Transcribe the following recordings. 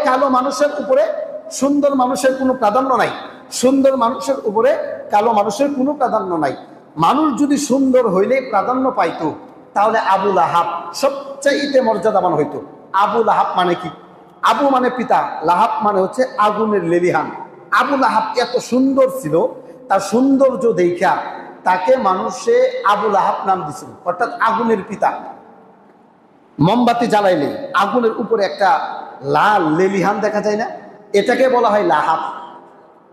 কালো মানুষের উপরে সুন্দর মানুষের কোনো প্রাধান্য নাই, সুন্দর মানুষের উপরে কালো মানুষের কোনো প্রাধান্য নাই। মানুষ যদি সুন্দর হইলে প্রাধান্য পাইতো তাহলে আবু লাহাব সবচাইতে মর্যাদাবান হইতো। আবু লাহাব মানে কি? আবু মানে পিতা, লাহাব মানে হচ্ছে আগুনের লেলিহান। আবু লাহাব এত সুন্দর ছিল, তার সৌন্দর্য দেখা তাকে মানুষে আবু লাহাব নাম দিছিল, অর্থাৎ আগুনের পিতা। মোমবাতি জ্বালাইলে আগুনের উপরে একটা লাল লেলিহান দেখা যায় না, এটাকে বলা হয় লাহাব,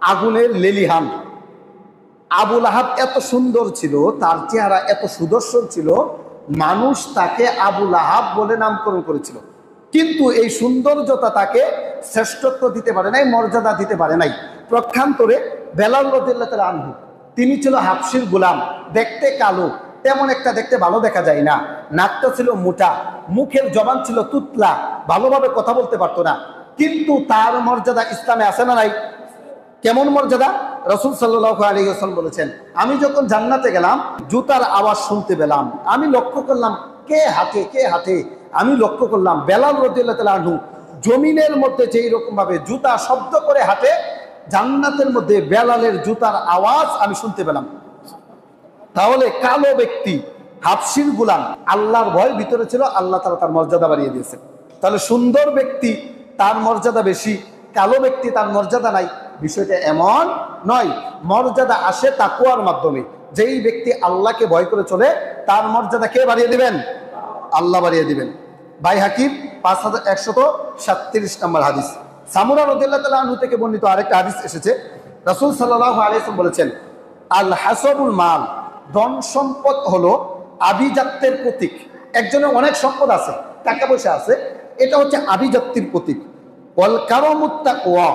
আগুনের লেলিহান। আবু লাহাব এত সুন্দর ছিল, তার চেহারা এত সুদর্শন ছিল, মানুষ তাকে আবু লাহাব বলে নামকরণ করেছিল। কিন্তু এই সৌন্দর্যতা তাকে শ্রেষ্ঠত্ব দিতে পারে নাই, মর্যাদা দিতে পারে নাই। প্রক্ষান্তরে বেলাল রাদিয়াল্লাহু তাআলা আনহু, তিনি ছিল হাবশীর গোলাম, দেখতে কালো, তেমন একটা দেখতে ভালো দেখা যায় না, নাকটা ছিল মোটা, মুখের জবান ছিল তুতলা, ভালোভাবে কথা বলতে পারতো না। কিন্তু তার মর্যাদা ইসলামে আছে না নাই? কেমন মর্যাদা? রাসূল সাল্লাল্লাহু আলাইহি ওয়াসাল্লাম বলেছেন, আমি যখন জান্নাতে গেলাম জুতার আওয়াজ শুনতে পেলাম, আমি লক্ষ্য করলাম কে হাঁটে কে হাঁটে, আমি লক্ষ্য করলাম বেলাল রাদিয়াল্লাহু তাআলা আনহু জমিনের মধ্যে যেই রকম ভাবে জুতা শব্দ করে হাঁটে, জান্নাতের মধ্যে বেলালের জুতার আওয়াজ আমি শুনতে পেলাম। তাহলে কালো ব্যক্তি, হাবশীর গোলাম, আল্লাহর ভয় ভিতরে ছিল, আল্লাহ তাআলা তার মর্যাদা বাড়িয়ে দিয়েছেন। তাহলে সুন্দর ব্যক্তি তার মর্যাদা বেশি, কালো ব্যক্তি তার মর্যাদা নাই, বিষয়টা এমন নয়। মর্যাদা আসে তাকওয়ার মাধ্যমে। যেই ব্যক্তি আল্লাহকে ভয় করে চলে তার মর্যাদা কে বাড়িয়ে দিবেন? আল্লাহ বাড়িয়ে দিবেন। বাইহাকির 5137 নম্বর হাদিস, সামুরা রাদিয়াল্লাহু তাআলা আনহু থেকে বর্ণিত আরেকটা হাদিস এসেছে। রাসূল সাল্লাল্লাহু আলাইহি ওয়াসাল্লাম বলেছেন, আল হাসাবুল মাল, ধন সম্পদ হলো আভিজাত্যের প্রতীক। একজনের অনেক সম্পদ আছে, টাকা পয়সা আছে, এটা হচ্ছে আভিজাত্যের প্রতীক। ওয়াল কারামুত তাকওয়া,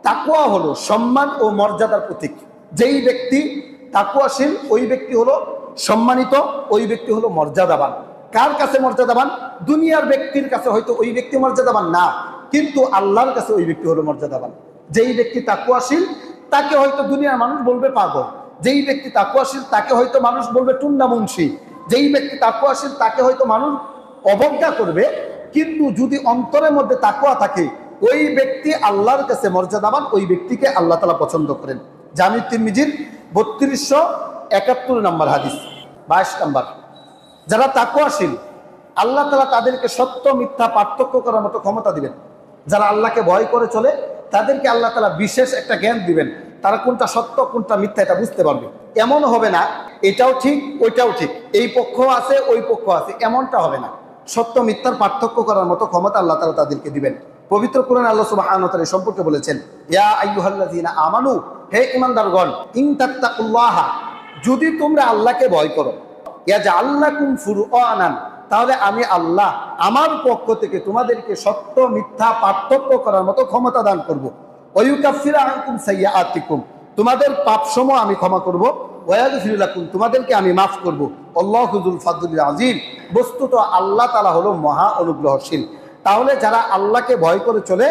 তাকওয়া হলো সম্মান ও মর্যাদার প্রতীক। যেই ব্যক্তি তাকওয়াশীল ওই ব্যক্তি হলো সম্মানিত, ওই ব্যক্তি হলো মর্যাদাবান। কার কাছে মর্যাদাবান? দুনিয়ার ব্যক্তির কাছে হয়তো ওই ব্যক্তি মর্যাদাবান না, কিন্তু আল্লাহর কাছে ওই ব্যক্তি হলো মর্যাদাবান। যেই ব্যক্তি তাকওয়াশীল তাকে হয়তো দুনিয়ার মানুষ বলবে পাগল, যেই ব্যক্তি তাকওয়াশীল তাকে হয়তো মানুষ বলবে টুন্ডা মুন্সি, যেই ব্যক্তি তাকওয়াশীল তাকে হয়তো মানুষ অবজ্ঞা করবে। কিন্তু যদি অন্তরের মধ্যে তাকওয়া থাকে, ওই ব্যক্তি আল্লাহর কাছে মর্যাদাবান, ওই ব্যক্তিকে আল্লাহ তাআলা পছন্দ করেন। জামি তিরমিজির 3271 নম্বর হাদিস, 22 নম্বর। যারা তাকওয়াশীল আল্লাহ তাআলা তাদেরকে সত্য মিথ্যা পার্থক্য করার মতো ক্ষমতা দিবেন। যারা আল্লাহকে ভয় করে চলে তাদেরকে আল্লাহ তাআলা বিশেষ একটা জ্ঞান দিবেন, তারা কোনটা সত্য কোনটা মিথ্যা এটা বুঝতে পারবে। এমন হবে না এটাও ঠিক ওইটাও ঠিক, এই পক্ষ আছে ওই পক্ষ আছে, এমনটা হবে না। সত্য মিথ্যার পার্থক্য করার মতো ক্ষমতা আল্লাহ তাআলা তাদেরকে দিবেন। পবিত্র কোরআনে আল্লাহ সুবহানাহু ওয়া তাআলা সম্পর্কে বলেছেন, ইয়া আইয়ুহাল্লাযীনা আমানু, হে ঈমানদারগণ, ইন তাত্তাকুল্লাহ, যদি তোমরা আল্লাহকে ভয় করো, ইয়াজআল লাকুম ফুরকানান, তাহলে আমি আল্লাহ আমার পক্ষ থেকে তোমাদেরকে সত্য মিথ্যা পার্থক্য করার মতো ক্ষমতা দান করব। ওয়া ইউকাফিরু আনকুম সাইয়্যাতিকুম, তোমাদের পাপসমূহ আমি ক্ষমা করব। ওয়া ইয়াগফিরু লাকুম, তোমাদেরকে আমি মাফ করব। আল্লাহু যুল ফাদলিল আযীম, বস্তুত আল্লাহ তাআলা হলো মহা অনুগ্রহশীল। তাহলে যারা আল্লাহকে ভয় করে চলে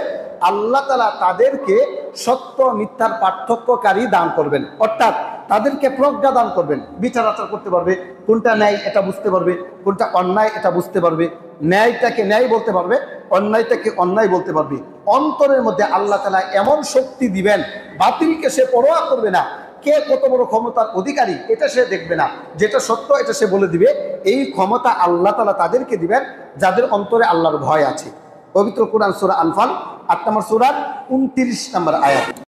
আল্লাহ তাআলা তাদেরকে সত্য মিথ্যার পার্থক্যকারী দান করবেন, অর্থাৎ তাদেরকে প্রজ্ঞা দান করবেন, বিচার আচার করতে পারবে, কোনটা ন্যায় এটা বুঝতে পারবে, কোনটা অন্যায় এটা বুঝতে পারবে, ন্যায়টাকে ন্যায় বলতে পারবে, অন্যায়টাকে অন্যায় বলতে পারবে। অন্তরের মধ্যে আল্লাহ তাআলা এমন শক্তি দিবেন, বাতিলকে সে পরোয়া করবে না, কে কত বড় ক্ষমতার অধিকারী এটা সে দেখবে না, যেটা সত্য এটা সে বলে দিবে। এই ক্ষমতা আল্লাহ তাআলা তাদেরকে দিবেন যাদের অন্তরে আল্লাহর ভয় আছে। পবিত্র কোরআন সূরা আনফাল 8 নম্বর সূরার 29 নম্বর আয়াত।